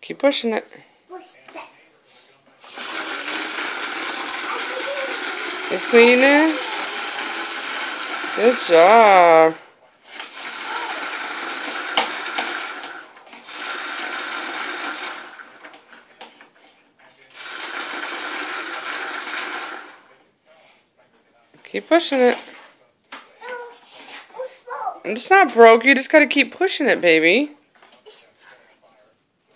Keep pushing it. You cleaning? Good job. Keep pushing it. It's not broke. You just gotta keep pushing it, baby.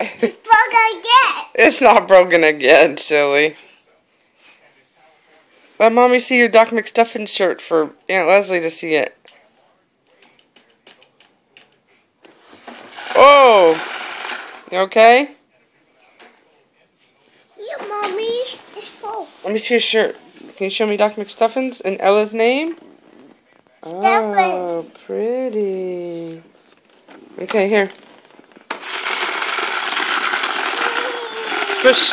It's broken again. It's not broken again, silly. Let Mommy see your Doc McStuffins shirt for Aunt Leslie to see it. Oh! You okay? Yeah, Mommy. It's full. Let me see your shirt. Can you show me Doc McStuffins and Ella's name? Oh, pretty. Okay, here. Push.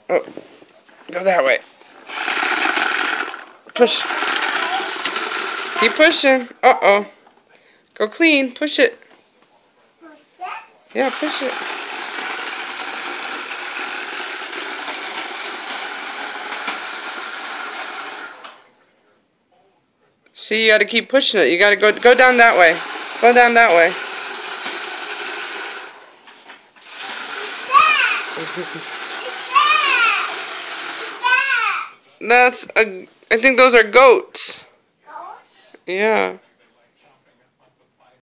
Oh, go that way. Push. Keep pushing. Uh-oh. Go clean. Push it. Yeah, push it. See, you gotta keep pushing it. You gotta go down that way. Go down that way. I think those are goats. Goats? Yeah.